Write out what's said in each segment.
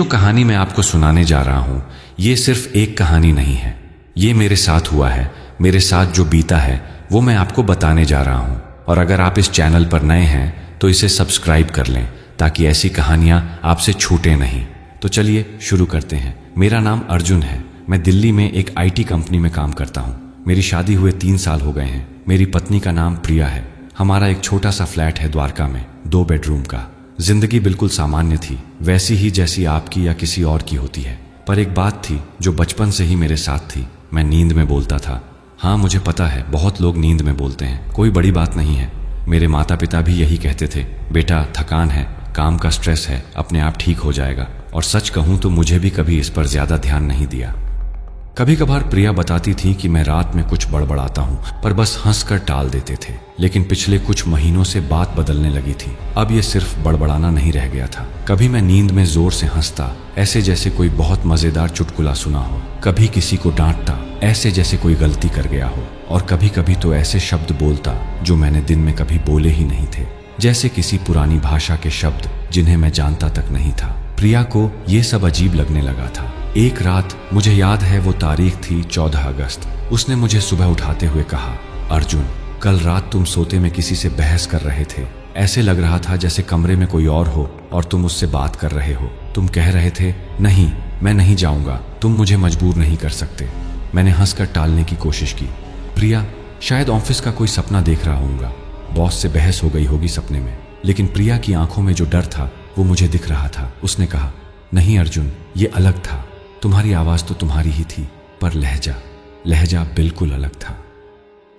जो कहानी मैं आपको सुनाने जा रहा हूं, ये सिर्फ एक कहानी नहीं है। ये मेरे साथ हुआ है, मेरे साथ जो बीता है वो मैं आपको बताने जा रहा हूं। और अगर आप इस चैनल पर नए हैं तो इसे सब्सक्राइब कर लें ताकि ऐसी कहानियां आपसे छूटे नहीं। तो चलिए शुरू करते हैं। मेरा नाम अर्जुन है। मैं दिल्ली में एक IT कंपनी में काम करता हूँ। मेरी शादी हुए 3 साल हो गए हैं। मेरी पत्नी का नाम प्रिया है। हमारा एक छोटा सा फ्लैट है द्वारका में, 2 बेडरूम का। जिंदगी बिल्कुल सामान्य थी, वैसी ही जैसी आपकी या किसी और की होती है। पर एक बात थी जो बचपन से ही मेरे साथ थी। मैं नींद में बोलता था। हाँ, मुझे पता है बहुत लोग नींद में बोलते हैं, कोई बड़ी बात नहीं है। मेरे माता पिता भी यही कहते थे, बेटा थकान है, काम का स्ट्रेस है, अपने आप ठीक हो जाएगा। और सच कहूं तो मुझे भी कभी इस पर ज्यादा ध्यान नहीं दिया। कभी कभार प्रिया बताती थी कि मैं रात में कुछ बड़बड़ाता हूं, पर बस हंसकर टाल देते थे। लेकिन पिछले कुछ महीनों से बात बदलने लगी थी। अब ये सिर्फ बड़बड़ाना नहीं रह गया था। कभी मैं नींद में जोर से हंसता, ऐसे जैसे कोई बहुत मजेदार चुटकुला सुना हो। कभी किसी को डांटता, ऐसे जैसे कोई गलती कर गया हो। और कभी कभी तो ऐसे शब्द बोलता जो मैंने दिन में कभी बोले ही नहीं थे, जैसे किसी पुरानी भाषा के शब्द जिन्हें मैं जानता तक नहीं था। प्रिया को ये सब अजीब लगने लगा था। एक रात, मुझे याद है वो तारीख थी 14 अगस्त। उसने मुझे सुबह उठाते हुए कहा, अर्जुन कल रात तुम सोते में किसी से बहस कर रहे थे। ऐसे लग रहा था जैसे कमरे में कोई और हो और तुम उससे बात कर रहे हो। तुम कह रहे थे, नहीं मैं नहीं जाऊंगा, तुम मुझे मजबूर नहीं कर सकते। मैंने हंसकर टालने की कोशिश की। प्रिया, शायद ऑफिस का कोई सपना देख रहा होऊंगा, बॉस से बहस हो गई होगी सपने में। लेकिन प्रिया की आंखों में जो डर था वो मुझे दिख रहा था। उसने कहा, नहीं अर्जुन, ये अलग था। तुम्हारी आवाज तो तुम्हारी ही थी, पर लहजा बिल्कुल अलग था,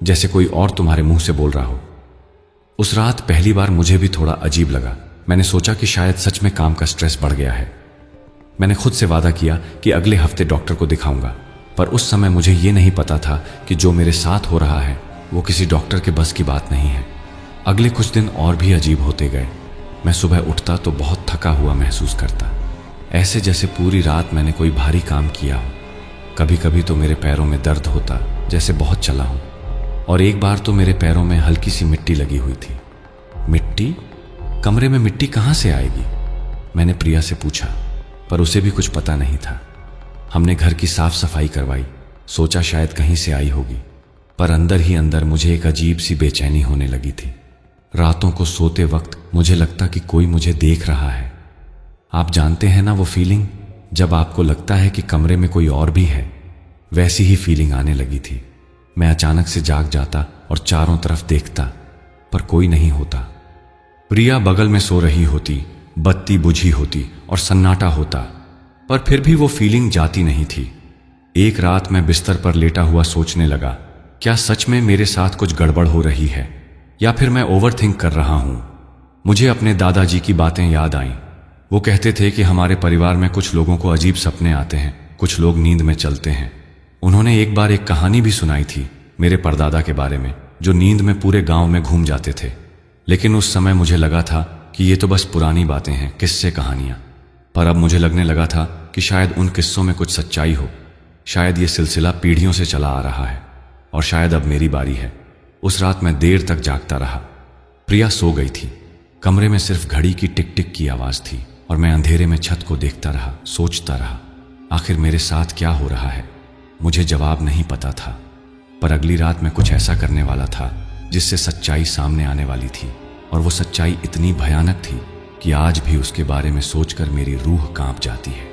जैसे कोई और तुम्हारे मुंह से बोल रहा हो। उस रात पहली बार मुझे भी थोड़ा अजीब लगा। मैंने सोचा कि शायद सच में काम का स्ट्रेस बढ़ गया है। मैंने खुद से वादा किया कि अगले हफ्ते डॉक्टर को दिखाऊंगा। पर उस समय मुझे ये नहीं पता था कि जो मेरे साथ हो रहा है वो किसी डॉक्टर के बस की बात नहीं है। अगले कुछ दिन और भी अजीब होते गए। मैं सुबह उठता तो बहुत थका हुआ महसूस करता, ऐसे जैसे पूरी रात मैंने कोई भारी काम किया हो। कभी कभी तो मेरे पैरों में दर्द होता, जैसे बहुत चला हूं। और एक बार तो मेरे पैरों में हल्की सी मिट्टी लगी हुई थी। मिट्टी? कमरे में मिट्टी कहां से आएगी? मैंने प्रिया से पूछा, पर उसे भी कुछ पता नहीं था। हमने घर की साफ सफाई करवाई, सोचा शायद कहीं से आई होगी। पर अंदर ही अंदर मुझे एक अजीब सी बेचैनी होने लगी थी। रातों को सोते वक्त मुझे लगता कि कोई मुझे देख रहा है। आप जानते हैं ना वो फीलिंग, जब आपको लगता है कि कमरे में कोई और भी है। वैसी ही फीलिंग आने लगी थी। मैं अचानक से जाग जाता और चारों तरफ देखता, पर कोई नहीं होता। प्रिया बगल में सो रही होती, बत्ती बुझी होती और सन्नाटा होता, पर फिर भी वो फीलिंग जाती नहीं थी। एक रात मैं बिस्तर पर लेटा हुआ सोचने लगा, क्या सच में मेरे साथ कुछ गड़बड़ हो रही है या फिर मैं ओवरथिंक कर रहा हूं। मुझे अपने दादाजी की बातें याद आईं। वो कहते थे कि हमारे परिवार में कुछ लोगों को अजीब सपने आते हैं, कुछ लोग नींद में चलते हैं। उन्होंने एक बार एक कहानी भी सुनाई थी मेरे परदादा के बारे में, जो नींद में पूरे गांव में घूम जाते थे। लेकिन उस समय मुझे लगा था कि ये तो बस पुरानी बातें हैं, किस्से कहानियां। पर अब मुझे लगने लगा था कि शायद उन किस्सों में कुछ सच्चाई हो। शायद ये सिलसिला पीढ़ियों से चला आ रहा है और शायद अब मेरी बारी है। उस रात मैं देर तक जागता रहा। प्रिया सो गई थी। कमरे में सिर्फ घड़ी की टिक टिक की आवाज थी और मैं अंधेरे में छत को देखता रहा, सोचता रहा, आखिर मेरे साथ क्या हो रहा है। मुझे जवाब नहीं पता था। पर अगली रात मैं कुछ ऐसा करने वाला था जिससे सच्चाई सामने आने वाली थी। और वो सच्चाई इतनी भयानक थी कि आज भी उसके बारे में सोचकर मेरी रूह कांप जाती है।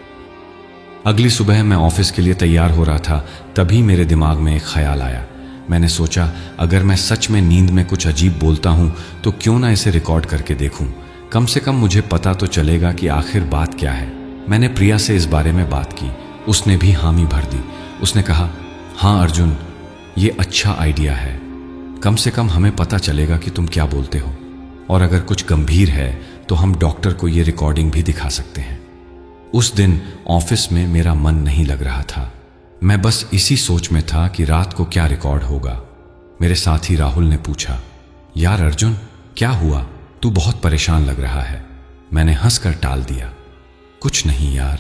अगली सुबह मैं ऑफिस के लिए तैयार हो रहा था, तभी मेरे दिमाग में एक ख्याल आया। मैंने सोचा, अगर मैं सच में नींद में कुछ अजीब बोलता हूं तो क्यों ना इसे रिकॉर्ड करके देखूं। कम से कम मुझे पता तो चलेगा कि आखिर बात क्या है। मैंने प्रिया से इस बारे में बात की। उसने भी हामी भर दी। उसने कहा, हाँ अर्जुन, ये अच्छा आइडिया है। कम से कम हमें पता चलेगा कि तुम क्या बोलते हो। और अगर कुछ गंभीर है तो हम डॉक्टर को ये रिकॉर्डिंग भी दिखा सकते हैं। उस दिन ऑफिस में मेरा मन नहीं लग रहा था। मैं बस इसी सोच में था कि रात को क्या रिकॉर्ड होगा। मेरे साथी राहुल ने पूछा, यार अर्जुन, क्या हुआ? तू बहुत परेशान लग रहा है। मैंने हंसकर टाल दिया, कुछ नहीं यार,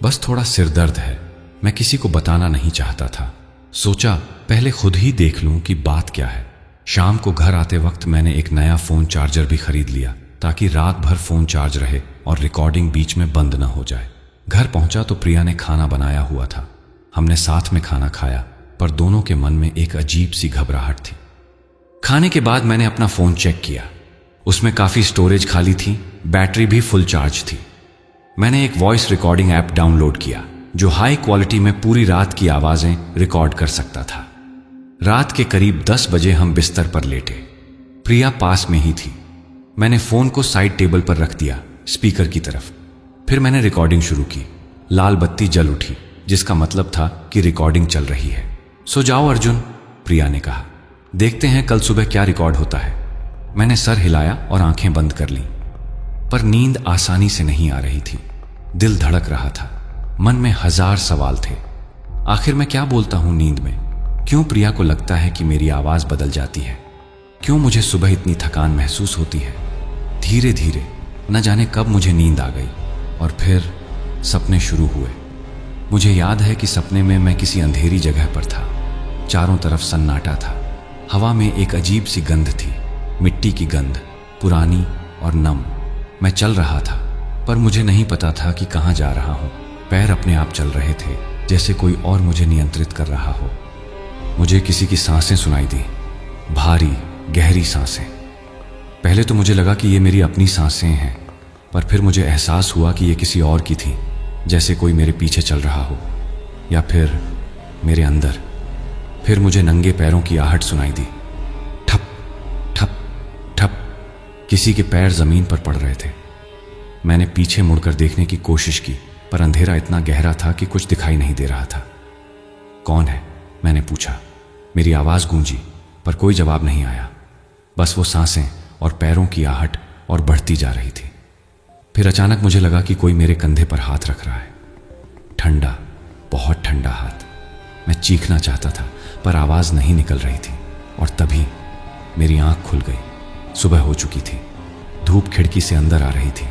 बस थोड़ा सिर दर्द है। मैं किसी को बताना नहीं चाहता था। सोचा पहले खुद ही देख लूं कि बात क्या है। शाम को घर आते वक्त मैंने एक नया फोन चार्जर भी खरीद लिया ताकि रात भर फोन चार्ज रहे और रिकॉर्डिंग बीच में बंद ना हो जाए। घर पहुंचा तो प्रिया ने खाना बनाया हुआ था। हमने साथ में खाना खाया, पर दोनों के मन में एक अजीब सी घबराहट थी। खाने के बाद मैंने अपना फोन चेक किया। उसमें काफी स्टोरेज खाली थी, बैटरी भी फुल चार्ज थी। मैंने एक वॉइस रिकॉर्डिंग ऐप डाउनलोड किया जो हाई क्वालिटी में पूरी रात की आवाजें रिकॉर्ड कर सकता था। रात के करीब 10 बजे हम बिस्तर पर लेटे। प्रिया पास में ही थी। मैंने फोन को साइड टेबल पर रख दिया, स्पीकर की तरफ। फिर मैंने रिकॉर्डिंग शुरू की। लाल बत्ती जल उठी, जिसका मतलब था कि रिकॉर्डिंग चल रही है। सो जाओ अर्जुन, प्रिया ने कहा। देखते हैं कल सुबह क्या रिकॉर्ड होता है। मैंने सर हिलाया और आंखें बंद कर लीं, पर नींद आसानी से नहीं आ रही थी। दिल धड़क रहा था, मन में 1000 सवाल थे। आखिर मैं क्या बोलता हूं नींद में? क्यों प्रिया को लगता है कि मेरी आवाज बदल जाती है? क्यों मुझे सुबह इतनी थकान महसूस होती है? धीरे धीरे न जाने कब मुझे नींद आ गई और फिर सपने शुरू हुए। मुझे याद है कि सपने में मैं किसी अंधेरी जगह पर था। चारों तरफ सन्नाटा था। हवा में एक अजीब सी गंध थी, मिट्टी की गंध, पुरानी और नम। मैं चल रहा था, पर मुझे नहीं पता था कि कहाँ जा रहा हूँ। पैर अपने आप चल रहे थे, जैसे कोई और मुझे नियंत्रित कर रहा हो। मुझे किसी की सांसें सुनाई दी, भारी गहरी सांसें। पहले तो मुझे लगा कि ये मेरी अपनी सांसें हैं, पर फिर मुझे एहसास हुआ कि ये किसी और की थी, जैसे कोई मेरे पीछे चल रहा हो या फिर मेरे अंदर। फिर मुझे नंगे पैरों की आहट सुनाई दी, ठप ठप ठप। किसी के पैर जमीन पर पड़ रहे थे। मैंने पीछे मुड़कर देखने की कोशिश की, पर अंधेरा इतना गहरा था कि कुछ दिखाई नहीं दे रहा था। कौन है? मैंने पूछा। मेरी आवाज गूंजी, पर कोई जवाब नहीं आया। बस वो सांसें और पैरों की आहट और बढ़ती जा रही थी। फिर अचानक मुझे लगा कि कोई मेरे कंधे पर हाथ रख रहा है। ठंडा, बहुत ठंडा हाथ। मैं चीखना चाहता था, पर आवाज नहीं निकल रही थी। और तभी मेरी आंख खुल गई। सुबह हो चुकी थी। धूप खिड़की से अंदर आ रही थी।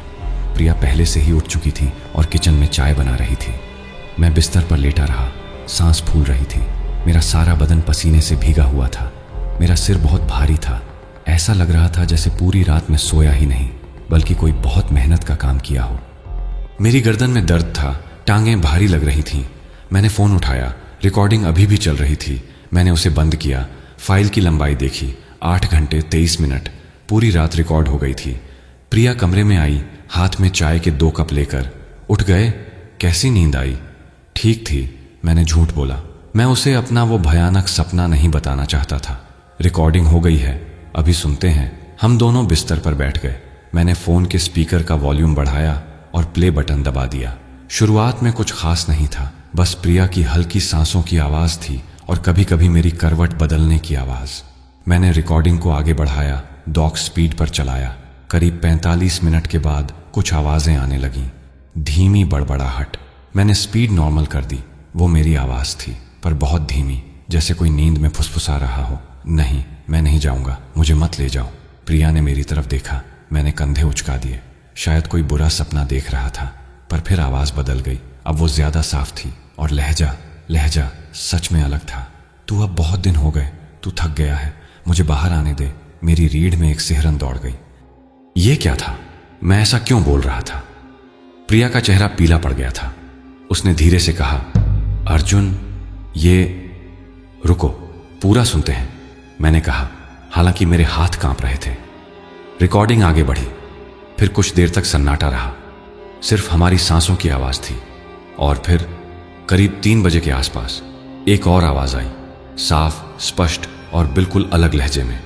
प्रिया पहले से ही उठ चुकी थी और किचन में चाय बना रही थी। मैं बिस्तर पर लेटा रहा, सांस फूल रही थी। मेरा सारा बदन पसीने से भीगा हुआ था। मेरा सिर बहुत भारी था। ऐसा लग रहा था जैसे पूरी रात में सोया ही नहीं, बल्कि कोई बहुत मेहनत का काम किया हो। मेरी गर्दन में दर्द था, टांगें भारी लग रही थीं। मैंने फोन उठाया। रिकॉर्डिंग अभी भी चल रही थी। मैंने उसे बंद किया, फाइल की लंबाई देखी। 8 घंटे 23 मिनट, पूरी रात रिकॉर्ड हो गई थी। प्रिया कमरे में आई, हाथ में चाय के 2 कप लेकर। उठ गए? कैसी नींद आई? ठीक थी, मैंने झूठ बोला। मैं उसे अपना वो भयानक सपना नहीं बताना चाहता था। रिकॉर्डिंग हो गई है, अभी सुनते हैं। हम दोनों बिस्तर पर बैठ गए। मैंने फोन के स्पीकर का वॉल्यूम बढ़ाया और प्ले बटन दबा दिया। शुरुआत में कुछ खास नहीं था, बस प्रिया की हल्की सांसों की आवाज थी और कभी कभी मेरी करवट बदलने की आवाज। मैंने रिकॉर्डिंग को आगे बढ़ाया, डॉक स्पीड पर चलाया। करीब 45 मिनट के बाद कुछ आवाजें आने लगीं, धीमी बड़बड़ाहट। मैंने स्पीड नॉर्मल कर दी। वो मेरी आवाज थी, पर बहुत धीमी, जैसे कोई नींद में फुसफुसा रहा हो। नहीं, मैं नहीं जाऊंगा, मुझे मत ले जाओ। प्रिया ने मेरी तरफ देखा। मैंने कंधे उचका दिए। शायद कोई बुरा सपना देख रहा था। पर फिर आवाज बदल गई। अब वो ज्यादा साफ थी और लहजा सच में अलग था। तू अब बहुत दिन हो गए, तू थक गया है, मुझे बाहर आने दे। मेरी रीढ़ में एक सिहरन दौड़ गई। ये क्या था? मैं ऐसा क्यों बोल रहा था? प्रिया का चेहरा पीला पड़ गया था। उसने धीरे से कहा, अर्जुन, ये रुको, पूरा सुनते हैं। मैंने कहा, हालांकि मेरे हाथ कांप रहे थे। रिकॉर्डिंग आगे बढ़ी। फिर कुछ देर तक सन्नाटा रहा, सिर्फ हमारी सांसों की आवाज थी। और फिर करीब 3 बजे के आसपास एक और आवाज आई, साफ, स्पष्ट और बिल्कुल अलग लहजे में।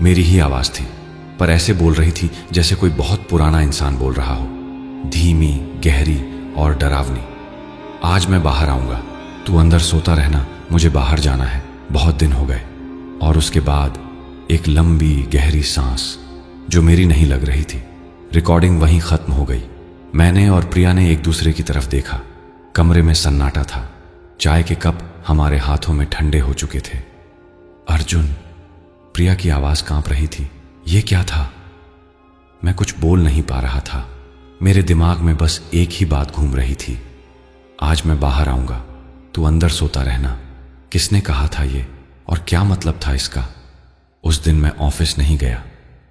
मेरी ही आवाज थी, पर ऐसे बोल रही थी जैसे कोई बहुत पुराना इंसान बोल रहा हो, धीमी, गहरी और डरावनी। आज मैं बाहर आऊंगा, तू अंदर सोता रहना, मुझे बाहर जाना है, बहुत दिन हो गए। और उसके बाद एक लंबी गहरी सांस जो मेरी नहीं लग रही थी। रिकॉर्डिंग वहीं खत्म हो गई। मैंने और प्रिया ने एक दूसरे की तरफ देखा। कमरे में सन्नाटा था। चाय के कप हमारे हाथों में ठंडे हो चुके थे। अर्जुन, प्रिया की आवाज कांप रही थी। ये क्या था? मैं कुछ बोल नहीं पा रहा था। मेरे दिमाग में बस एक ही बात घूम रही थी, आज मैं बाहर आऊंगा, तू अंदर सोता रहना। किसने कहा था ये, और क्या मतलब था इसका? उस दिन मैं ऑफिस नहीं गया।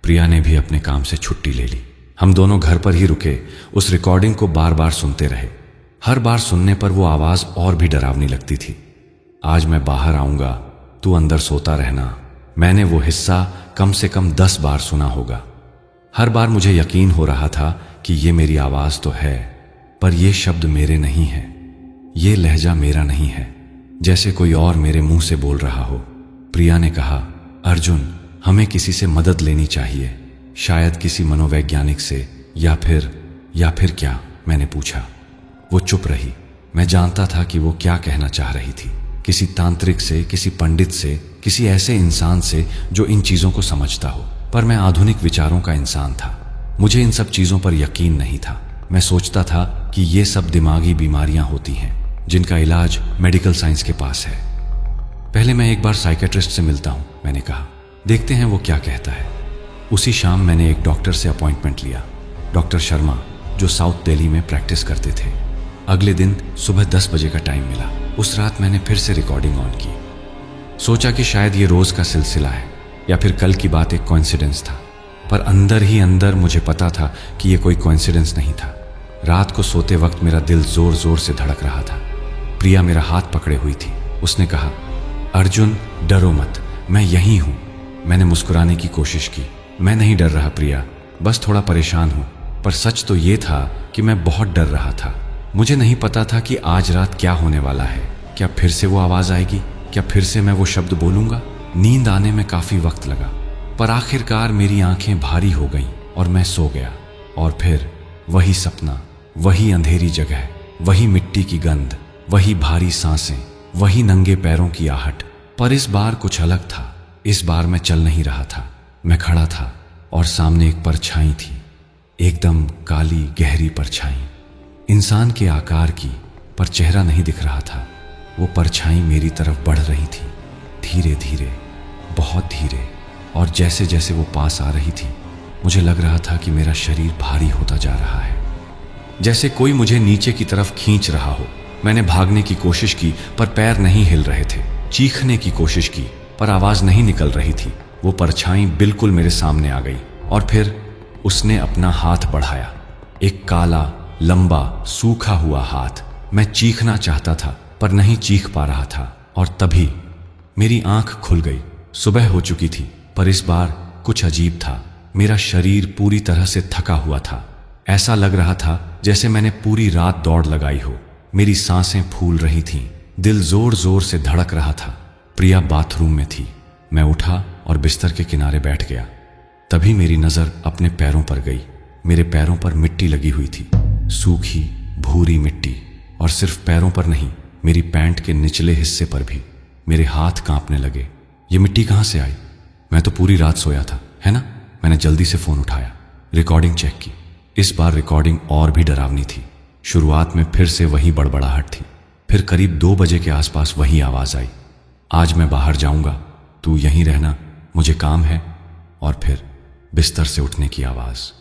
प्रिया ने भी अपने काम से छुट्टी ले ली। हम दोनों घर पर ही रुके, उस रिकॉर्डिंग को बार बार सुनते रहे। हर बार सुनने पर वो आवाज और भी डरावनी लगती थी। आज मैं बाहर आऊंगा, तू अंदर सोता रहना। मैंने वो हिस्सा कम से कम 10 बार सुना होगा। हर बार मुझे यकीन हो रहा था कि ये मेरी आवाज तो है, पर ये शब्द मेरे नहीं है, ये लहजा मेरा नहीं है, जैसे कोई और मेरे मुंह से बोल रहा हो। प्रिया ने कहा, अर्जुन, हमें किसी से मदद लेनी चाहिए, शायद किसी मनोवैज्ञानिक से, या फिर क्या? मैंने पूछा। वो चुप रही। मैं जानता था कि वो क्या कहना चाह रही थी। किसी तांत्रिक से, किसी पंडित से, किसी ऐसे इंसान से जो इन चीजों को समझता हो। पर मैं आधुनिक विचारों का इंसान था, मुझे इन सब चीजों पर यकीन नहीं था। मैं सोचता था कि ये सब दिमागी बीमारियां होती हैं जिनका इलाज मेडिकल साइंस के पास है। पहले मैं एक बार साइकेट्रिस्ट से मिलता हूं, मैंने कहा, देखते हैं वो क्या कहता है। उसी शाम मैंने एक डॉक्टर से अपॉइंटमेंट लिया, डॉक्टर शर्मा, जो साउथ दिल्ली में प्रैक्टिस करते थे। अगले दिन सुबह 10 बजे का टाइम मिला। उस रात मैंने फिर से रिकॉर्डिंग ऑन की। सोचा कि शायद ये रोज का सिलसिला है या फिर कल की बात एक कोइंसिडेंस था, पर अंदर ही अंदर मुझे पता था कि ये कोई कोइंसिडेंस नहीं था। रात को सोते वक्त मेरा दिल जोर जोर से धड़क रहा था। प्रिया मेरा हाथ पकड़े हुई थी। उसने कहा, अर्जुन, डरो मत, मैं यहीं हूं। मैंने मुस्कुराने की कोशिश की। मैं नहीं डर रहा प्रिया, बस थोड़ा परेशान हूं। पर सच तो ये था कि मैं बहुत डर रहा था। मुझे नहीं पता था कि आज रात क्या होने वाला है। क्या फिर से वो आवाज आएगी? क्या फिर से मैं वो शब्द बोलूंगा? नींद आने में काफी वक्त लगा, पर आखिरकार मेरी आंखें भारी हो गईं और मैं सो गया। और फिर वही सपना, वही अंधेरी जगह, वही मिट्टी की गंध, वही भारी सांसें, वही नंगे पैरों की आहट। पर इस बार कुछ अलग था। इस बार मैं चल नहीं रहा था, मैं खड़ा था और सामने एक परछाई थी, एकदम काली गहरी परछाई, इंसान के आकार की, पर चेहरा नहीं दिख रहा था। वो परछाई मेरी तरफ बढ़ रही थी, धीरे धीरे, बहुत धीरे। और जैसे जैसे वो पास आ रही थी, मुझे लग रहा था कि मेरा शरीर भारी होता जा रहा है, जैसे कोई मुझे नीचे की तरफ खींच रहा हो। मैंने भागने की कोशिश की, पर पैर नहीं हिल रहे थे। चीखने की कोशिश की, पर आवाज नहीं निकल रही थी। वो परछाई बिल्कुल मेरे सामने आ गई और फिर उसने अपना हाथ बढ़ाया, एक काला, लंबा, सूखा हुआ हाथ। मैं चीखना चाहता था पर नहीं चीख पा रहा था। और तभी मेरी आंख खुल गई। सुबह हो चुकी थी, पर इस बार कुछ अजीब था। मेरा शरीर पूरी तरह से थका हुआ था। ऐसा लग रहा था जैसे मैंने पूरी रात दौड़ लगाई हो। मेरी सांसें फूल रही थीं, दिल जोर जोर से धड़क रहा था। प्रिया बाथरूम में थी। मैं उठा और बिस्तर के किनारे बैठ गया। तभी मेरी नजर अपने पैरों पर गई। मेरे पैरों पर मिट्टी लगी हुई थी, सूखी भूरी मिट्टी। और सिर्फ पैरों पर नहीं, मेरी पैंट के निचले हिस्से पर भी। मेरे हाथ कांपने लगे। ये मिट्टी कहां से आई? मैं तो पूरी रात सोया था, है ना? मैंने जल्दी से फोन उठाया, रिकॉर्डिंग चेक की। इस बार रिकॉर्डिंग और भी डरावनी थी। शुरुआत में फिर से वही बड़बड़ाहट थी, फिर करीब 2 बजे के आसपास वही आवाज आई, आज मैं बाहर जाऊंगा, तू यहीं रहना, मुझे काम है। और फिर बिस्तर से उठने की आवाज,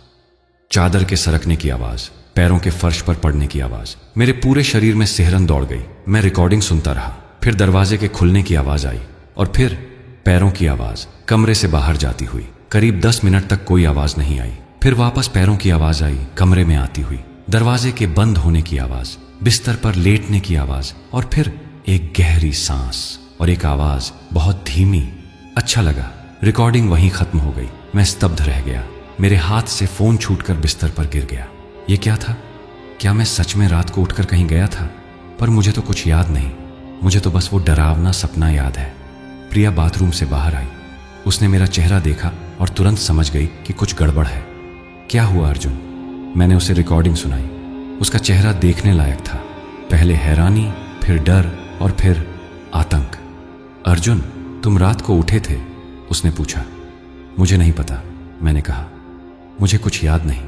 चादर के सरकने की आवाज, पैरों के फर्श पर पड़ने की आवाज। मेरे पूरे शरीर में सिहरन दौड़ गई। मैं रिकॉर्डिंग सुनता रहा। फिर दरवाजे के खुलने की आवाज आई और फिर पैरों की आवाज, कमरे से बाहर जाती हुई। करीब 10 मिनट तक कोई आवाज नहीं आई। फिर वापस पैरों की आवाज आई, कमरे में आती हुई। दरवाजे के बंद होने की आवाज, बिस्तर पर लेटने की आवाज, और फिर एक गहरी सांस और एक आवाज बहुत धीमी। अच्छा लगा। रिकॉर्डिंग वहीं खत्म हो गई। मैं स्तब्ध रह गया। मेरे हाथ से फोन छूटकर बिस्तर पर गिर गया। ये क्या था? क्या मैं सच में रात को उठकर कहीं गया था? पर मुझे तो कुछ याद नहीं। मुझे तो बस वो डरावना सपना याद है। प्रिया बाथरूम से बाहर आई। उसने मेरा चेहरा देखा और तुरंत समझ गई कि कुछ गड़बड़ है। क्या हुआ अर्जुन? मैंने उसे रिकॉर्डिंग सुनाई। उसका चेहरा देखने लायक था। पहले हैरानी, फिर डर और फिर आतंक। अर्जुन, तुम रात को उठे थे? उसने पूछा। मुझे नहीं पता, मैंने कहा। मुझे कुछ याद नहीं।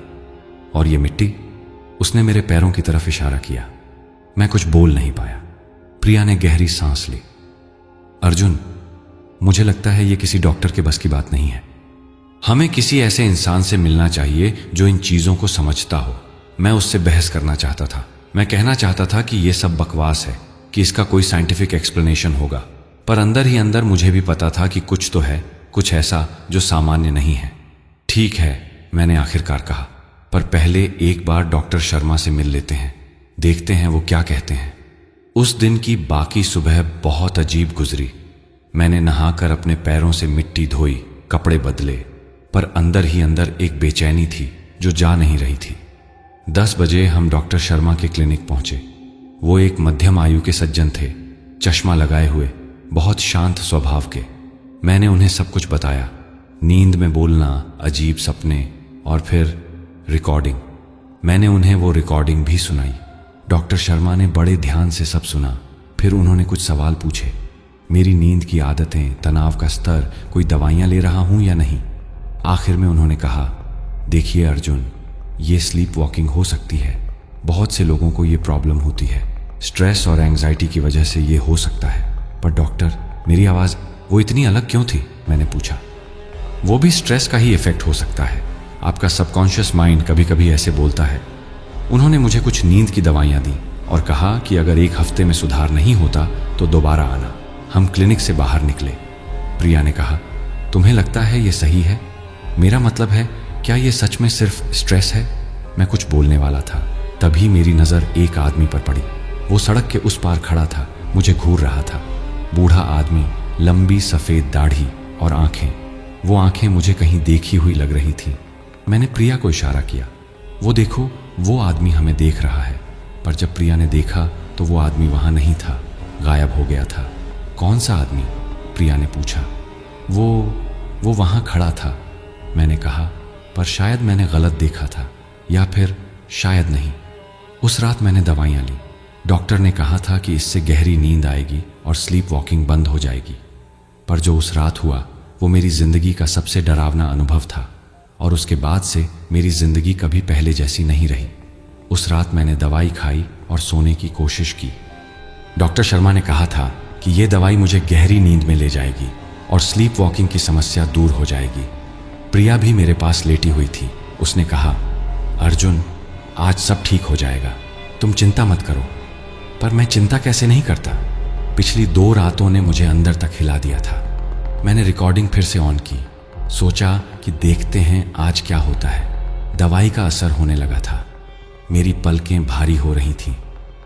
और ये मिट्टी? उसने मेरे पैरों की तरफ इशारा किया। मैं कुछ बोल नहीं पाया। प्रिया ने गहरी सांस ली। अर्जुन, मुझे लगता है ये किसी डॉक्टर के बस की बात नहीं है। हमें किसी ऐसे इंसान से मिलना चाहिए जो इन चीजों को समझता हो। मैं उससे बहस करना चाहता था। मैं कहना चाहता था कि यह सब बकवास है, कि इसका कोई साइंटिफिक एक्सप्लेनेशन होगा। पर अंदर ही अंदर मुझे भी पता था कि कुछ तो है, कुछ ऐसा जो सामान्य नहीं है। ठीक है, मैंने आखिरकार कहा, पर पहले एक बार डॉक्टर शर्मा से मिल लेते हैं। देखते हैं वो क्या कहते हैं। उस दिन की बाकी सुबह बहुत अजीब गुजरी। मैंने नहाकर अपने पैरों से मिट्टी धोई, कपड़े बदले, पर अंदर ही अंदर एक बेचैनी थी जो जा नहीं रही थी। 10 बजे हम डॉक्टर शर्मा के क्लिनिक पहुंचे। वो एक मध्यम आयु के सज्जन थे, चश्मा लगाए हुए, बहुत शांत स्वभाव के। मैंने उन्हें सब कुछ बताया, नींद में बोलना, अजीब सपने और फिर रिकॉर्डिंग। मैंने उन्हें वो रिकॉर्डिंग भी सुनाई। डॉक्टर शर्मा ने बड़े ध्यान से सब सुना। फिर उन्होंने कुछ सवाल पूछे, मेरी नींद की आदतें, तनाव का स्तर, कोई दवाइयाँ ले रहा हूँ या नहीं। आखिर में उन्होंने कहा, देखिए अर्जुन, ये स्लीप वॉकिंग हो सकती है। बहुत से लोगों को ये प्रॉब्लम होती है। स्ट्रेस और एंग्जाइटी की वजह से ये हो सकता है। पर डॉक्टर, मेरी आवाज़ वो इतनी अलग क्यों थी? मैंने पूछा। वो भी स्ट्रेस का ही इफेक्ट हो सकता है। आपका सबकॉन्शियस माइंड कभी कभी ऐसे बोलता है। उन्होंने मुझे कुछ नींद की दवाइयाँ दी और कहा कि अगर 1 हफ्ते में सुधार नहीं होता तो दोबारा आना। हम क्लिनिक से बाहर निकले। प्रिया ने कहा, तुम्हें लगता है ये सही है? मेरा मतलब है, क्या ये सच में सिर्फ स्ट्रेस है? मैं कुछ बोलने वाला था, तभी मेरी नज़र एक आदमी पर पड़ी। वो सड़क के उस पार खड़ा था, मुझे घूर रहा था। बूढ़ा आदमी, लंबी सफ़ेद दाढ़ी और आंखें। वो आंखें मुझे कहीं देखी हुई लग रही थी। मैंने प्रिया को इशारा किया, वो देखो, वो आदमी हमें देख रहा है। पर जब प्रिया ने देखा तो वो आदमी वहाँ नहीं था, गायब हो गया था। कौन सा आदमी? प्रिया ने पूछा। वो वहाँ खड़ा था, मैंने कहा, पर शायद मैंने गलत देखा था, या फिर शायद नहीं। उस रात मैंने दवाइयाँ ली। डॉक्टर ने कहा था कि इससे गहरी नींद आएगी और स्लीप वॉकिंग बंद हो जाएगी। पर जो उस रात हुआ वो मेरी ज़िंदगी का सबसे डरावना अनुभव था, और उसके बाद से मेरी ज़िंदगी कभी पहले जैसी नहीं रही। उस रात मैंने दवाई खाई और सोने की कोशिश की। डॉक्टर शर्मा ने कहा था कि ये दवाई मुझे गहरी नींद में ले जाएगी और स्लीप वॉकिंग की समस्या दूर हो जाएगी। प्रिया भी मेरे पास लेटी हुई थी। उसने कहा, अर्जुन, आज सब ठीक हो जाएगा, तुम चिंता मत करो। पर मैं चिंता कैसे नहीं करता? पिछली 2 रातों ने मुझे अंदर तक हिला दिया था। मैंने रिकॉर्डिंग फिर से ऑन की, सोचा कि देखते हैं आज क्या होता है। दवाई का असर होने लगा था। मेरी पलकें भारी हो रही थीं।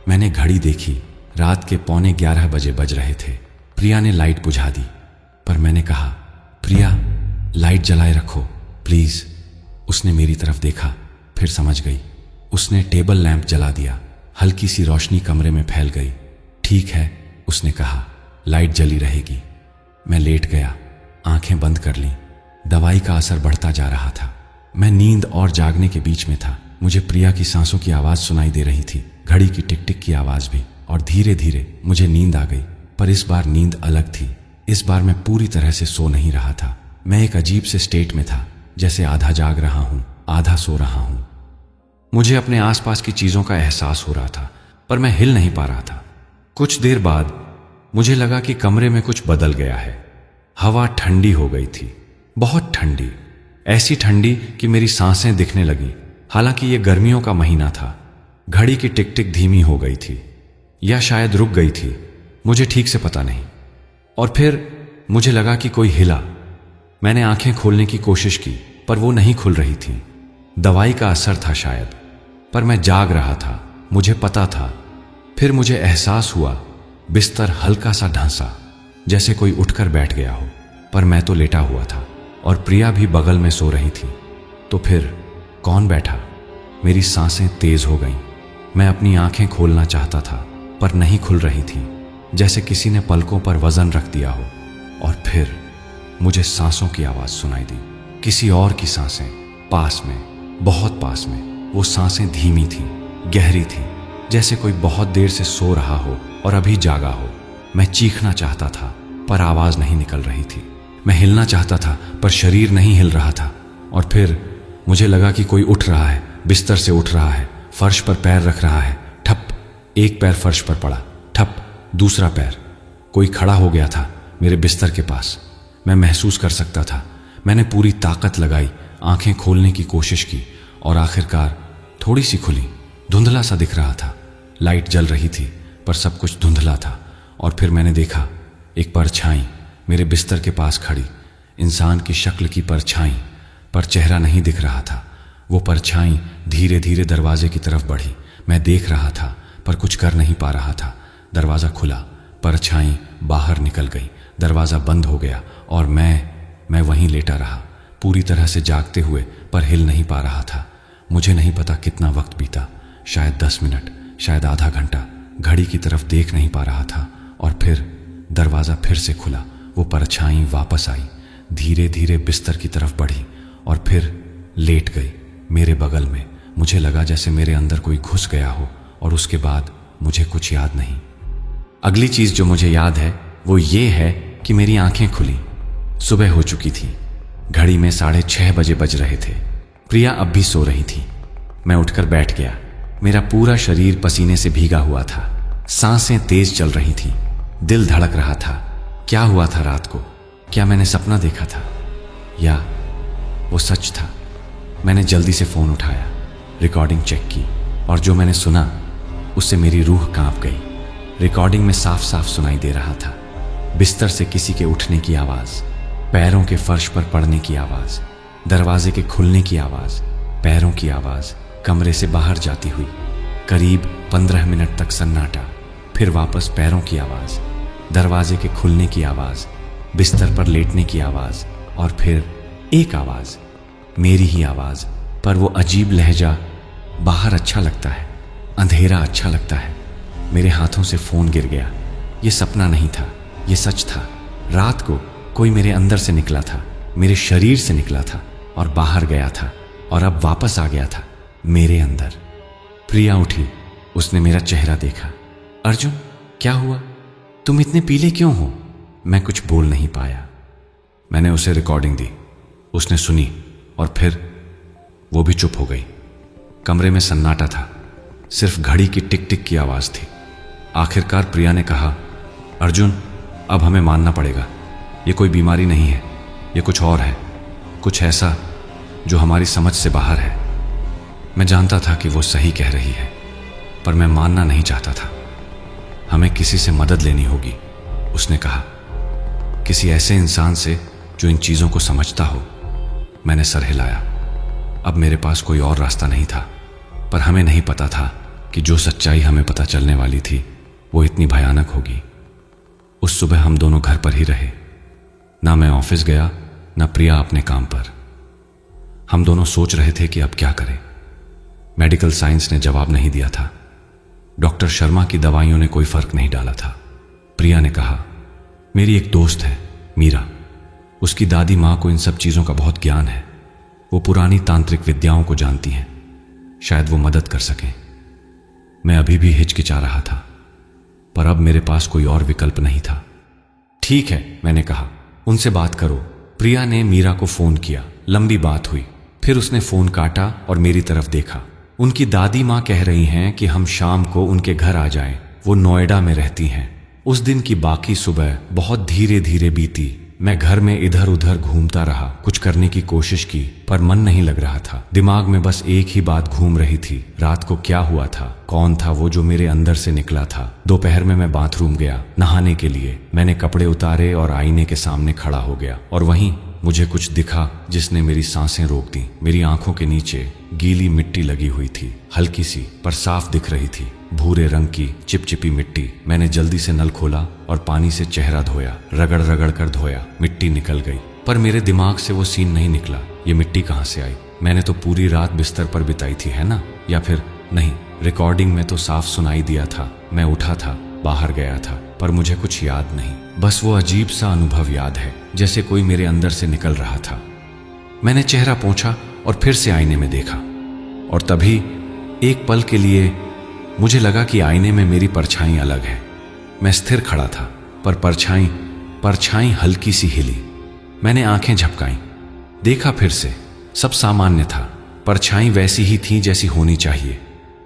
मैंने घड़ी देखी, रात के 11:15 बजे बज रहे थे। प्रिया ने लाइट बुझा दी, पर मैंने कहा, प्रिया, लाइट जलाए रखो प्लीज़। उसने मेरी तरफ देखा, फिर समझ गई। उसने टेबल लैंप जला दिया। हल्की सी रोशनी कमरे में फैल गई। ठीक है, उसने कहा, लाइट जली रहेगी। मैं लेट गया, आंखें बंद कर लीं। दवाई का असर बढ़ता जा रहा था। मैं नींद और जागने के बीच में था। मुझे प्रिया की सांसों की आवाज़ सुनाई दे रही थी, घड़ी की टिक टिक की आवाज़ भी, और धीरे धीरे मुझे नींद आ गई। पर इस बार नींद अलग थी। इस बार मैं पूरी तरह से सो नहीं रहा था। मैं एक अजीब से स्टेट में था, जैसे आधा जाग रहा हूँ, आधा सो रहा हूँ। मुझे अपने आसपास की चीज़ों का एहसास हो रहा था, पर मैं हिल नहीं पा रहा था। कुछ देर बाद मुझे लगा कि कमरे में कुछ बदल गया है। हवा ठंडी हो गई थी, बहुत ठंडी, ऐसी ठंडी कि मेरी सांसें दिखने लगी। हालांकि ये गर्मियों का महीना था। घड़ी की टिक टिक धीमी हो गई थी, या शायद रुक गई थी, मुझे ठीक से पता नहीं। और फिर मुझे लगा कि कोई हिला। मैंने आंखें खोलने की कोशिश की, पर वो नहीं खुल रही थी। दवाई का असर था शायद, पर मैं जाग रहा था, मुझे पता था। फिर मुझे एहसास हुआ, बिस्तर हल्का सा ढांसा, जैसे कोई उठकर बैठ गया हो, पर मैं तो लेटा हुआ था और प्रिया भी बगल में सो रही थी। तो फिर कौन बैठा? मेरी सांसें तेज हो गईं। मैं अपनी आंखें खोलना चाहता था, पर नहीं खुल रही थी, जैसे किसी ने पलकों पर वजन रख दिया हो। और फिर मुझे सांसों की आवाज़ सुनाई दी, किसी और की सांसें, पास में, बहुत पास में। वो सांसें धीमी थीं, गहरी थीं, जैसे कोई बहुत देर से सो रहा हो और अभी जागा हो। मैं चीखना चाहता था, पर आवाज़ नहीं निकल रही थी। मैं हिलना चाहता था, पर शरीर नहीं हिल रहा था। और फिर मुझे लगा कि कोई उठ रहा है, बिस्तर से उठ रहा है, फर्श पर पैर रख रहा है। ठप, एक पैर फर्श पर पड़ा, ठप, दूसरा पैर। कोई खड़ा हो गया था मेरे बिस्तर के पास। मैं महसूस कर सकता था। मैंने पूरी ताकत लगाई, आंखें खोलने की कोशिश की, और आखिरकार थोड़ी सी खुली। धुंधला सा दिख रहा था। लाइट जल रही थी, पर सब कुछ धुंधला था। और फिर मैंने देखा, एक परछाई मेरे बिस्तर के पास खड़ी, इंसान की शक्ल की परछाई, पर चेहरा नहीं दिख रहा था। वो परछाई धीरे धीरे दरवाजे की तरफ बढ़ी। मैं देख रहा था पर कुछ कर नहीं पा रहा था। दरवाज़ा खुला, परछाई बाहर निकल गई, दरवाज़ा बंद हो गया और मैं वहीं लेटा रहा, पूरी तरह से जागते हुए पर हिल नहीं पा रहा था। मुझे नहीं पता कितना वक्त बीता, शायद 10 मिनट, शायद आधा घंटा। घड़ी की तरफ देख नहीं पा रहा था और फिर दरवाज़ा फिर से खुला। वो परछाई वापस आई, धीरे धीरे बिस्तर की तरफ बढ़ी और फिर लेट गई मेरे बगल में। मुझे लगा जैसे मेरे अंदर कोई घुस गया हो और उसके बाद मुझे कुछ याद नहीं। अगली चीज़ जो मुझे याद है वो ये है कि मेरी आंखें खुली। सुबह हो चुकी थी, घड़ी में 6:30 बजे बज रहे थे। प्रिया अब भी सो रही थी। मैं उठकर बैठ गया। मेरा पूरा शरीर पसीने से भीगा हुआ था, सांसें तेज चल रही थी, दिल धड़क रहा था। क्या हुआ था रात को? क्या मैंने सपना देखा था या वो सच था? मैंने जल्दी से फ़ोन उठाया, रिकॉर्डिंग चेक की और जो मैंने सुना उससे मेरी रूह कांप गई। रिकॉर्डिंग में साफ साफ सुनाई दे रहा था, बिस्तर से किसी के उठने की आवाज़, पैरों के फर्श पर पड़ने की आवाज़, दरवाजे के खुलने की आवाज़, पैरों की आवाज़, कमरे से बाहर जाती हुई। करीब 15 मिनट तक सन्नाटा, फिर वापस पैरों की आवाज़, दरवाजे के खुलने की आवाज़, बिस्तर पर लेटने की आवाज़ और फिर एक आवाज़, मेरी ही आवाज़, पर वो अजीब लहजा। बाहर अच्छा लगता है, अंधेरा अच्छा लगता है। मेरे हाथों से फ़ोन गिर गया। ये सपना नहीं था, ये सच था। रात को कोई मेरे अंदर से निकला था, मेरे शरीर से निकला था और बाहर गया था और अब वापस आ गया था मेरे अंदर। प्रिया उठी, उसने मेरा चेहरा देखा। अर्जुन, क्या हुआ? तुम इतने पीले क्यों हो? मैं कुछ बोल नहीं पाया। मैंने उसे रिकॉर्डिंग दी, उसने सुनी और फिर वो भी चुप हो गई। कमरे में सन्नाटा था, सिर्फ घड़ी की टिक टिक की आवाज़ थी। आखिरकार प्रिया ने कहा, अर्जुन, अब हमें मानना पड़ेगा, ये कोई बीमारी नहीं है, ये कुछ और है, कुछ ऐसा जो हमारी समझ से बाहर है। मैं जानता था कि वो सही कह रही है, पर मैं मानना नहीं चाहता था। हमें किसी से मदद लेनी होगी, उसने कहा, किसी ऐसे इंसान से जो इन चीज़ों को समझता हो। मैंने सर हिलाया। अब मेरे पास कोई और रास्ता नहीं था, पर हमें नहीं पता था कि जो सच्चाई हमें पता चलने वाली थी वो इतनी भयानक होगी। उस सुबह हम दोनों घर पर ही रहे, ना मैं ऑफिस गया, ना प्रिया अपने काम पर। हम दोनों सोच रहे थे कि अब क्या करें। मेडिकल साइंस ने जवाब नहीं दिया था, डॉक्टर शर्मा की दवाइयों ने कोई फर्क नहीं डाला था। प्रिया ने कहा, मेरी एक दोस्त है मीरा, उसकी दादी माँ को इन सब चीज़ों का बहुत ज्ञान है, वो पुरानी तांत्रिक विद्याओं को जानती हैं, शायद वो मदद कर सकें। मैं अभी भी हिचकिचा रहा था, पर अब मेरे पास कोई और विकल्प नहीं था। ठीक है, मैंने कहा, उनसे बात करो। प्रिया ने मीरा को फ़ोन किया, लंबी बात हुई, फिर उसने फ़ोन काटा और मेरी तरफ देखा। उनकी दादी माँ कह रही हैं कि हम शाम को उनके घर आ जाएं, वो नोएडा में रहती हैं। उस दिन की बाकी सुबह बहुत धीरे धीरे बीती। मैं घर में इधर उधर घूमता रहा, कुछ करने की कोशिश की, पर मन नहीं लग रहा था। दिमाग में बस एक ही बात घूम रही थी, रात को क्या हुआ था, कौन था वो जो मेरे अंदर से निकला था। दोपहर में मैं बाथरूम गया नहाने के लिए। मैंने कपड़े उतारे और आईने के सामने खड़ा हो गया और वहीं मुझे कुछ दिखा जिसने मेरी सांसें रोक दी। मेरी आंखों के नीचे गीली मिट्टी लगी हुई थी, हल्की सी पर साफ दिख रही थी, भूरे रंग की चिपचिपी मिट्टी। मैंने जल्दी से नल खोला और पानी से चेहरा धोया, रगड़ रगड़ कर धोया। मिट्टी निकल गई, पर मेरे दिमाग से वो सीन नहीं निकला, ये मिट्टी कहाँ से आई? मैंने तो पूरी रात बिस्तर पर बिताई थी, है ना? या फिर नहीं, रिकॉर्डिंग में तो साफ सुनाई दिया था, मैं उठा था, बाहर गया था, पर मुझे कुछ याद नहीं। बस वो अजीब सा अनुभव याद है, जैसे कोई मेरे अंदर से निकल रहा था। मैंने चेहरा पोंछा और फिर से आईने में देखा और तभी एक पल के लिए मुझे लगा कि आईने में मेरी परछाई अलग है। मैं स्थिर खड़ा था, पर परछाई हल्की सी हिली। मैंने आंखें झपकाईं, देखा फिर से, सब सामान्य था, परछाई वैसी ही थी जैसी होनी चाहिए।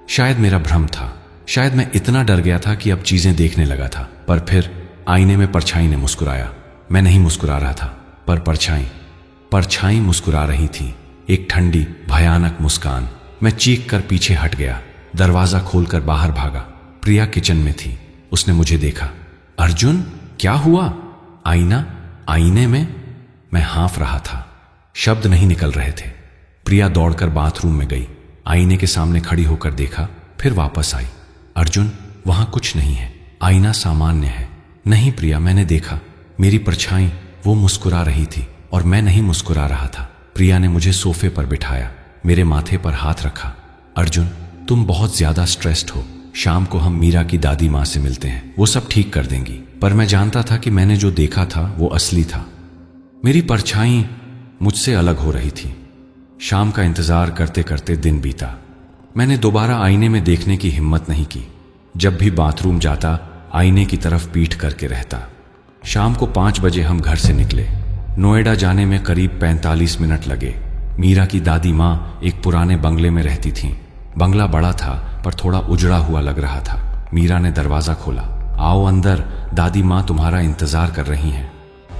शायद मेरा भ्रम था, शायद मैं इतना डर गया था कि अब चीजें देखने लगा था। पर फिर आईने में परछाई ने मुस्कुराया। मैं नहीं मुस्कुरा रहा था, पर परछाई मुस्कुरा रही थी, एक ठंडी भयानक मुस्कान। मैं चीख कर पीछे हट गया, दरवाजा खोलकर बाहर भागा। प्रिया किचन में थी, उसने मुझे देखा। अर्जुन, क्या हुआ? आईने में? मैं हाँफ रहा था, शब्द नहीं निकल रहे थे। प्रिया दौड़कर बाथरूम में गई, आईने के सामने खड़ी होकर देखा, फिर वापस आई। अर्जुन, वहां कुछ नहीं है, आईना सामान्य है। नहीं प्रिया, मैंने देखा, मेरी परछाई वो मुस्कुरा रही थी और मैं नहीं मुस्कुरा रहा था। प्रिया ने मुझे सोफे पर बिठाया, मेरे माथे पर हाथ रखा। अर्जुन, तुम बहुत ज्यादा स्ट्रेस्ड हो, शाम को हम मीरा की दादी माँ से मिलते हैं, वो सब ठीक कर देंगी। पर मैं जानता था कि मैंने जो देखा था वो असली था। मेरी परछाई मुझसे अलग हो रही थी। शाम का इंतजार करते करते दिन बीता। मैंने दोबारा आईने में देखने की हिम्मत नहीं की। जब भी बाथरूम जाता आईने की तरफ पीठ करके रहता। शाम को 5 बजे हम घर से निकले। नोएडा जाने में करीब 45 मिनट लगे। मीरा की दादी माँ एक पुराने बंगले में रहती थीं। बंगला बड़ा था पर थोड़ा उजड़ा हुआ लग रहा था। मीरा ने दरवाजा खोला। आओ अंदर, दादी माँ तुम्हारा इंतजार कर रही हैं।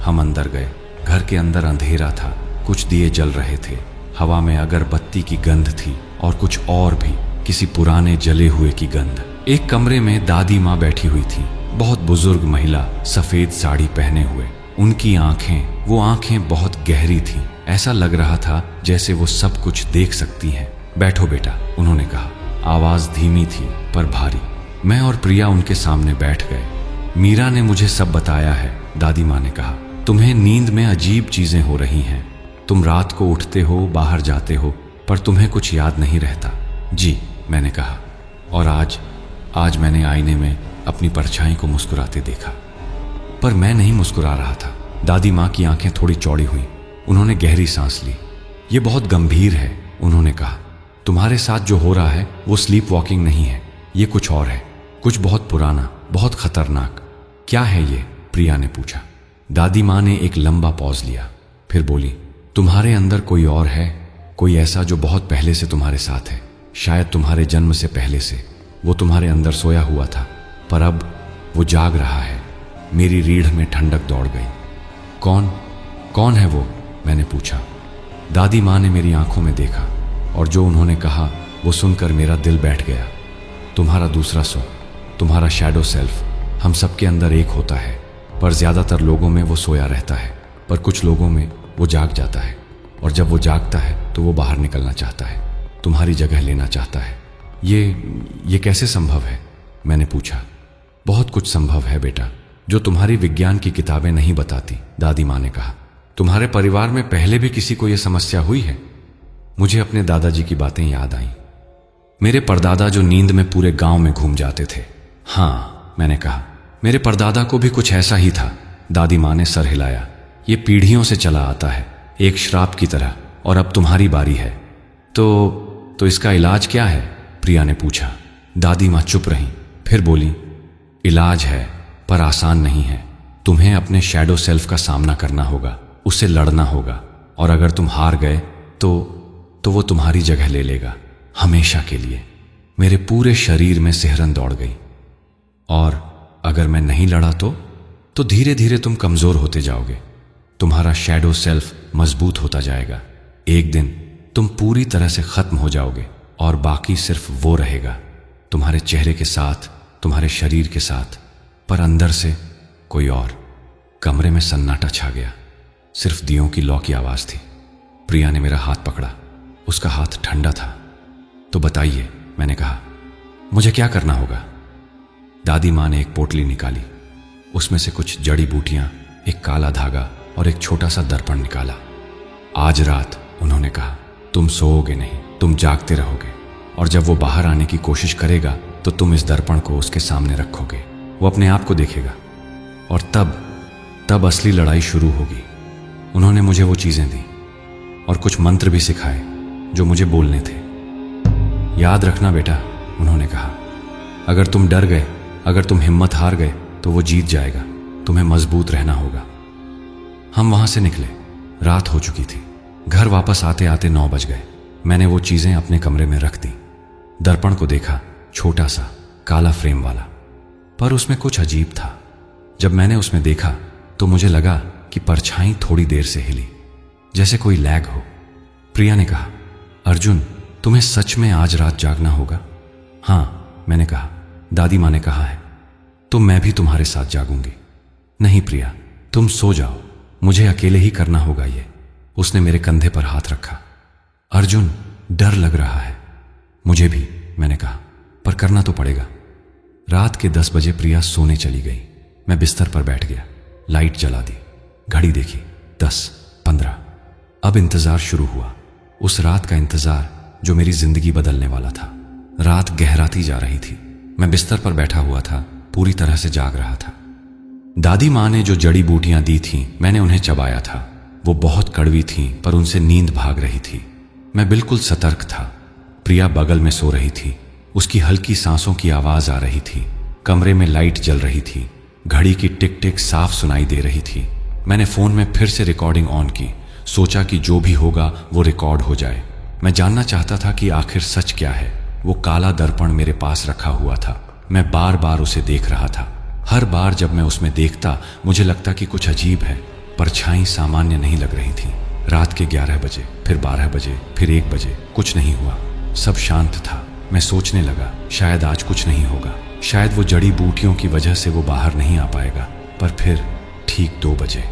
हम अंदर गए। घर के अंदर अंधेरा था, कुछ दिए जल रहे थे। हवा में अगरबत्ती की गंध थी और कुछ और भी, किसी पुराने जले हुए की गंध। एक कमरे में दादी माँ बैठी हुई थी, बहुत बुजुर्ग महिला, सफेद साड़ी पहने हुए। उनकी आंखें, वो आंखें बहुत गहरी थीं। ऐसा लग रहा था जैसे वो सब कुछ देख सकती हैं। बैठो बेटा, उन्होंने कहा। आवाज धीमी थी पर भारी। मैं और प्रिया उनके सामने बैठ गए। मीरा ने मुझे सब बताया है, दादी माँ ने कहा। तुम्हें नींद में अजीब चीजें हो रही हैं। तुम रात को उठते हो, बाहर जाते हो, पर तुम्हें कुछ याद नहीं रहता। जी, मैंने कहा। और आज मैंने आईने में अपनी परछाई को मुस्कुराते देखा। पर मैं नहीं मुस्कुरा रहा था। दादी माँ की आंखें थोड़ी चौड़ी हुई। उन्होंने गहरी सांस ली। ये बहुत गंभीर है, उन्होंने कहा। तुम्हारे साथ जो हो रहा है वो स्लीप वॉकिंग नहीं है, ये कुछ और है, कुछ बहुत पुराना, बहुत खतरनाक। क्या है ये? प्रिया ने पूछा। दादी माँ ने एक लंबा पॉज लिया, फिर बोली, तुम्हारे अंदर कोई और है, कोई ऐसा जो बहुत पहले से तुम्हारे साथ है, शायद तुम्हारे जन्म से पहले से। वो तुम्हारे अंदर सोया हुआ था, पर अब वो जाग रहा है। मेरी रीढ़ में ठंडक दौड़ गई। कौन है वो? मैंने पूछा। दादी माँ ने मेरी आंखों में देखा और जो उन्होंने कहा वो सुनकर मेरा दिल बैठ गया। तुम्हारा दूसरा सो, तुम्हारा शैडो सेल्फ, हम सबके अंदर एक होता है, पर ज्यादातर लोगों में वो सोया रहता है, पर कुछ लोगों में वो जाग जाता है, और जब वो जागता है तो वो बाहर निकलना चाहता है, तुम्हारी जगह लेना चाहता है। ये कैसे संभव है? मैंने पूछा। बहुत कुछ संभव है बेटा, जो तुम्हारी विज्ञान की किताबें नहीं बताती, दादी माँ ने कहा। तुम्हारे परिवार में पहले भी किसी को यह समस्या हुई है? मुझे अपने दादाजी की बातें याद आईं। मेरे परदादा जो नींद में पूरे गांव में घूम जाते थे। हाँ, मैंने कहा, मेरे परदादा को भी कुछ ऐसा ही था। दादी माँ ने सर हिलाया। ये पीढ़ियों से चला आता है, एक श्राप की तरह, और अब तुम्हारी बारी है। तो इसका इलाज क्या है? प्रिया ने पूछा। दादी माँ चुप रहीं, फिर बोली, इलाज है, पर आसान नहीं है। तुम्हें अपने शैडो सेल्फ का सामना करना होगा, उससे लड़ना होगा, और अगर तुम हार गए तो वो तुम्हारी जगह ले लेगा, हमेशा के लिए। मेरे पूरे शरीर में सिहरन दौड़ गई। और अगर मैं नहीं लड़ा तो धीरे धीरे तुम कमजोर होते जाओगे, तुम्हारा शैडो सेल्फ मजबूत होता जाएगा। एक दिन तुम पूरी तरह से खत्म हो जाओगे और बाकी सिर्फ वो रहेगा, तुम्हारे चेहरे के साथ, तुम्हारे शरीर के साथ, पर अंदर से कोई और। कमरे में सन्नाटा छा गया, सिर्फ दियों की लौ की आवाज थी। प्रिया ने मेरा हाथ पकड़ा, उसका हाथ ठंडा था। तो बताइए, मैंने कहा, मुझे क्या करना होगा? दादी माँ ने एक पोटली निकाली, उसमें से कुछ जड़ी बूटियां, एक काला धागा और एक छोटा सा दर्पण निकाला। आज रात, उन्होंने कहा, तुम सोओगे नहीं, तुम जागते रहोगे, और जब वो बाहर आने की कोशिश करेगा तो तुम इस दर्पण को उसके सामने रखोगे, वो अपने आप को देखेगा, और तब असली लड़ाई शुरू होगी। उन्होंने मुझे वो चीजें दी और कुछ मंत्र भी सिखाए जो मुझे बोलने थे। याद रखना बेटा, उन्होंने कहा, अगर तुम डर गए, अगर तुम हिम्मत हार गए तो वो जीत जाएगा, तुम्हें मजबूत रहना होगा। हम वहां से निकले, रात हो चुकी थी। घर वापस आते आते 9 बज गए। मैंने वो चीजें अपने कमरे में रख दी। दर्पण को देखा, छोटा सा काला फ्रेम वाला, पर उसमें कुछ अजीब था। जब मैंने उसमें देखा तो मुझे लगा कि परछाई थोड़ी देर से हिली, जैसे कोई लैग हो। प्रिया ने कहा, अर्जुन, तुम्हें सच में आज रात जागना होगा? हाँ, मैंने कहा। दादी माँ ने कहा है तो मैं भी तुम्हारे साथ जागूंगी। नहीं प्रिया, तुम सो जाओ, मुझे अकेले ही करना होगा ये। उसने मेरे कंधे पर हाथ रखा। अर्जुन, डर लग रहा है। मुझे भी, मैंने कहा, पर करना तो पड़ेगा। रात के 10 बजे प्रिया सोने चली गई। मैं बिस्तर पर बैठ गया, लाइट जला दी, घड़ी देखी 10:15। अब इंतजार शुरू हुआ, उस रात का इंतजार जो मेरी जिंदगी बदलने वाला था। रात गहराती जा रही थी, मैं बिस्तर पर बैठा हुआ था, पूरी तरह से जाग रहा था। दादी माँ ने जो जड़ी बूटियां दी थीं, मैंने उन्हें चबाया था। वो बहुत कड़वी थीं, पर उनसे नींद भाग रही थी। मैं बिल्कुल सतर्क था। प्रिया बगल में सो रही थी, उसकी हल्की सांसों की आवाज आ रही थी। कमरे में लाइट जल रही थी, घड़ी की टिक टिक साफ सुनाई दे रही थी। मैंने फोन में फिर से रिकॉर्डिंग ऑन की, सोचा कि जो भी होगा वो रिकॉर्ड हो जाए। मैं जानना चाहता था कि आखिर सच क्या है। वो काला दर्पण मेरे पास रखा हुआ था, मैं बार बार उसे देख रहा था। हर बार जब मैं उसमें देखता मुझे लगता कि कुछ अजीब है। परछाई सामान्य नहीं लग रही थी। रात के 11 बजे, फिर 12 बजे, फिर 1 बजे, कुछ नहीं हुआ, सब शांत था। मैं सोचने लगा शायद आज कुछ नहीं होगा, शायद वो जड़ी बूटियों की वजह से वो बाहर नहीं आ पाएगा। पर फिर ठीक 2 बजे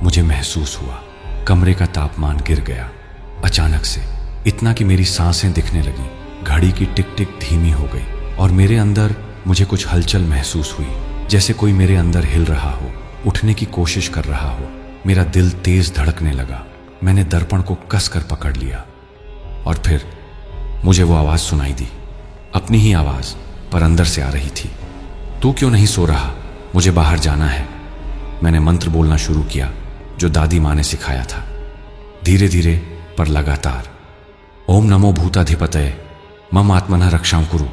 मुझे महसूस हुआ, कमरे का तापमान गिर गया अचानक से, इतना कि मेरी सांसें दिखने लगी। घड़ी की टिक टिक धीमी हो गई और मेरे अंदर मुझे कुछ हलचल महसूस हुई, जैसे कोई मेरे अंदर हिल रहा हो, उठने की कोशिश कर रहा हो। मेरा दिल तेज धड़कने लगा। मैंने दर्पण को कसकर पकड़ लिया और फिर मुझे वो आवाज सुनाई दी, अपनी ही आवाज, पर अंदर से आ रही थी। तू क्यों नहीं सो रहा? मुझे बाहर जाना है। मैंने मंत्र बोलना शुरू किया जो दादी माँ ने सिखाया था, धीरे धीरे पर लगातार। ओम नमो भूताधिपतये मम आत्मनः रक्षां कुरु।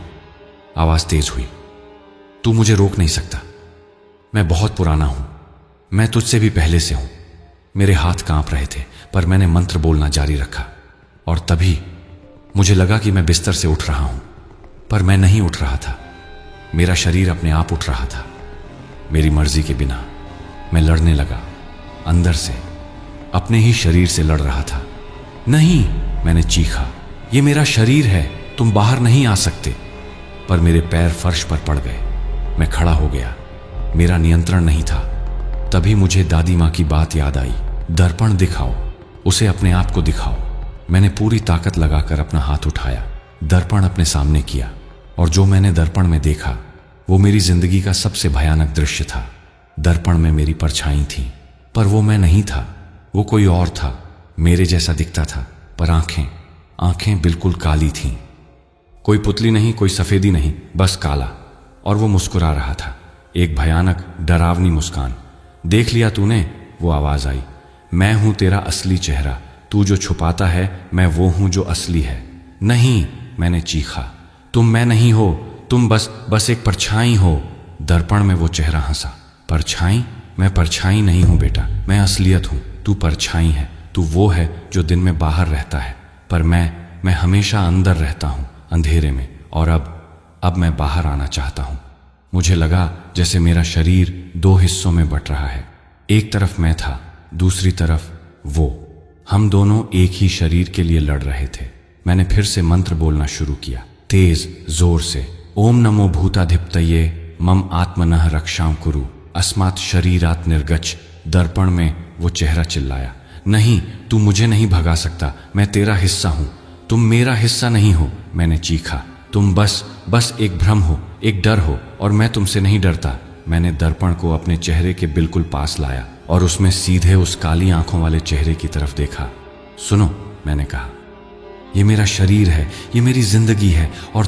आवाज तेज हुई। तू मुझे रोक नहीं सकता, मैं बहुत पुराना हूं, मैं तुझसे भी पहले से हूं। मेरे हाथ कांप रहे थे, पर मैंने मंत्र बोलना जारी रखा। और तभी मुझे लगा कि मैं बिस्तर से उठ रहा हूं, पर मैं नहीं उठ रहा था। मेरा शरीर अपने आप उठ रहा था, मेरी मर्जी के बिना। मैं लड़ने लगा, अंदर से, अपने ही शरीर से लड़ रहा था। नहीं, मैंने चीखा, ये मेरा शरीर है, तुम बाहर नहीं आ सकते। पर मेरे पैर फर्श पर पड़ गए। मैं खड़ा हो गया, मेरा नियंत्रण नहीं था। तभी मुझे दादी माँ की बात याद आई, दर्पण दिखाओ, उसे अपने आप को दिखाओ। मैंने पूरी ताकत लगाकर अपना हाथ उठाया, दर्पण अपने सामने किया, और जो मैंने दर्पण में देखा वो मेरी जिंदगी का सबसे भयानक दृश्य था। दर्पण में मेरी परछाई थी, पर वो मैं नहीं था, वो कोई और था। मेरे जैसा दिखता था, पर आंखें बिल्कुल काली थीं। कोई पुतली नहीं, कोई सफेदी नहीं, बस काला। और वो मुस्कुरा रहा था, एक भयानक डरावनी मुस्कान। देख लिया तूने? वो आवाज आई। मैं हूं तेरा असली चेहरा, तू जो छुपाता है, मैं वो हूं जो असली है। नहीं, मैंने चीखा, तुम मैं नहीं हो, तुम बस एक परछाई हो। दर्पण में वो चेहरा हंसा। परछाई? मैं परछाई नहीं हूं बेटा, मैं असलियत हूं। तू परछाई है, तू वो है जो दिन में बाहर रहता है, पर मैं हमेशा अंदर रहता हूं, अंधेरे में। और अब मैं बाहर आना चाहता हूं। मुझे लगा जैसे मेरा शरीर 2 हिस्सों में बट रहा है। एक तरफ मैं था, दूसरी तरफ वो। हम दोनों एक ही शरीर के लिए लड़ रहे थे। मैंने फिर से मंत्र बोलना शुरू किया, तेज, जोर से। ओम नमो भूताधिपतये मम आत्मनः रक्षां कुरु अस्मात् शरीरात् निर्गच्छ। दर्पण में वो चेहरा चिल्लाया, नहीं, तू मुझे नहीं भगा सकता, मैं तेरा हिस्सा हूं, तुम मेरा हिस्सा नहीं हो। मैंने चीखा, तुम बस एक भ्रम हो, एक डर हो, और मैं तुमसे नहीं डरता। मैंने दर्पण को अपने चेहरे के बिल्कुल पास लाया और उसमें सीधे उस काली आंखों वाले चेहरे की तरफ देखा। सुनो, मैंने कहा, ये मेरा शरीर है, ये मेरी जिंदगी है, और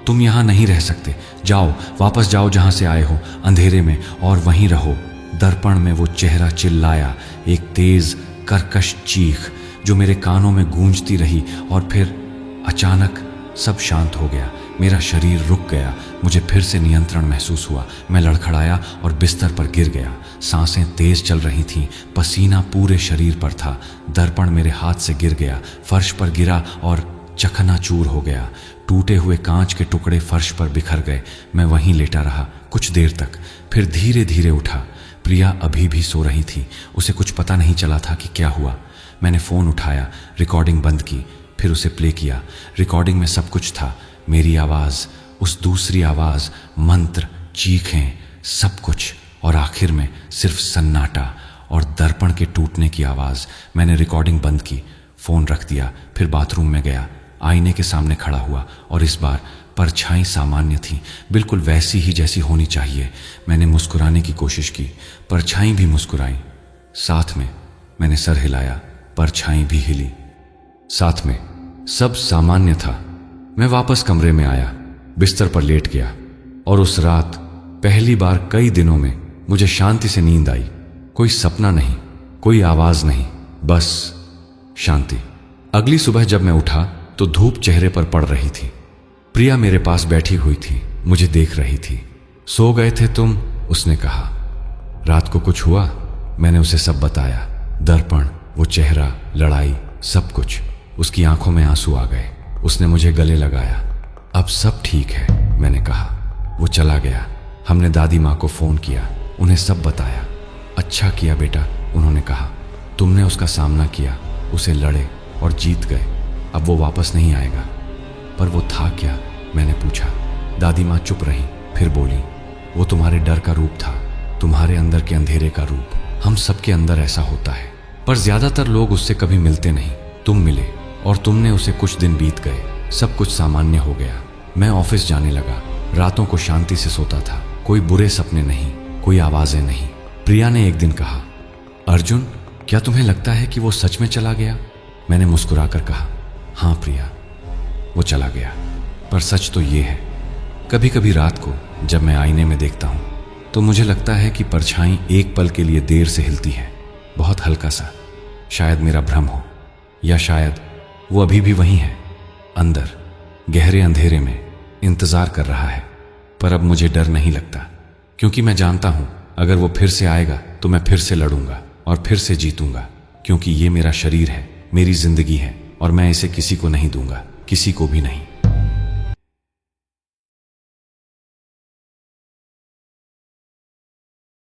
तुम यहां नहीं रह सकते। जाओ, वापस जाओ जहां से आए हो, अंधेरे में, और वहीं रहो। दर्पण में वो चेहरा चिल्लाया, एक तेज कर्कश चीख जो मेरे कानों में गूंजती रही, और फिर अचानक सब शांत हो गया। मेरा शरीर रुक गया, मुझे फिर से नियंत्रण महसूस हुआ। मैं लड़खड़ाया और बिस्तर पर गिर गया। सांसें तेज चल रही थीं, पसीना पूरे शरीर पर था। दर्पण मेरे हाथ से गिर गया, फर्श पर गिरा और चकनाचूर हो गया। टूटे हुए कांच के टुकड़े फर्श पर बिखर गए। मैं वहीं लेटा रहा कुछ देर तक, फिर धीरे धीरे उठा। प्रिया अभी भी सो रही थी, उसे कुछ पता नहीं चला था कि क्या हुआ। मैंने फ़ोन उठाया, रिकॉर्डिंग बंद की, फिर उसे प्ले किया। रिकॉर्डिंग में सब कुछ था, मेरी आवाज़, उस दूसरी आवाज़, मंत्र, चीखें, सब कुछ, और आखिर में सिर्फ सन्नाटा और दर्पण के टूटने की आवाज़। मैंने रिकॉर्डिंग बंद की, फ़ोन रख दिया, फिर बाथरूम में गया, आईने के सामने खड़ा हुआ और इस बार परछाई सामान्य थी, बिल्कुल वैसी ही जैसी होनी चाहिए। मैंने मुस्कुराने की कोशिश की, परछाई भी मुस्कुराई। साथ में मैंने सर हिलाया, परछाई भी हिली। साथ में सब सामान्य था। मैं वापस कमरे में आया, बिस्तर पर लेट गया और उस रात पहली बार कई दिनों में मुझे शांति से नींद आई। कोई सपना नहीं, कोई आवाज नहीं, बस शांति। अगली सुबह जब मैं उठा तो धूप चेहरे पर पड़ रही थी। प्रिया मेरे पास बैठी हुई थी, मुझे देख रही थी। सो गए थे तुम? उसने कहा। रात को कुछ हुआ? मैंने उसे सब बताया, दर्पण, वो चेहरा, लड़ाई, सब कुछ। उसकी आंखों में आंसू आ गए। उसने मुझे गले लगाया। अब सब ठीक है, मैंने कहा। वो चला गया। हमने दादी माँ को फोन किया, उन्हें सब बताया। अच्छा किया बेटा, उन्होंने कहा। तुमने उसका सामना किया, उसे लड़े और जीत गए। अब वो वापस नहीं आएगा। पर वो था क्या? मैंने पूछा। दादी माँ चुप रही, फिर बोली, वो तुम्हारे डर का रूप था, तुम्हारे अंदर के अंधेरे का रूप। हम सबके अंदर ऐसा होता है, पर ज्यादातर लोग उससे कभी मिलते नहीं। तुम मिले और तुमने उसे। कुछ दिन बीत गए, सब कुछ सामान्य हो गया। मैं ऑफिस जाने लगा, रातों को शांति से सोता था। कोई बुरे सपने नहीं, कोई आवाजें नहीं। प्रिया ने एक दिन कहा, अर्जुन, क्या तुम्हें लगता है कि वो सच में चला गया? मैंने मुस्कुराकर कहा, हाँ प्रिया, वो चला गया। पर सच तो ये है, कभी कभी रात को जब मैं आईने में देखता हूं तो मुझे लगता है कि परछाई एक पल के लिए देर से हिलती है, बहुत हल्का सा। शायद मेरा भ्रम हो, या शायद वो अभी भी वहीं है, अंदर गहरे अंधेरे में इंतजार कर रहा है। पर अब मुझे डर नहीं लगता, क्योंकि मैं जानता हूं अगर वो फिर से आएगा तो मैं फिर से लड़ूंगा और फिर से जीतूंगा। क्योंकि ये मेरा शरीर है, मेरी जिंदगी है और मैं इसे किसी को नहीं दूंगा, किसी को भी नहीं।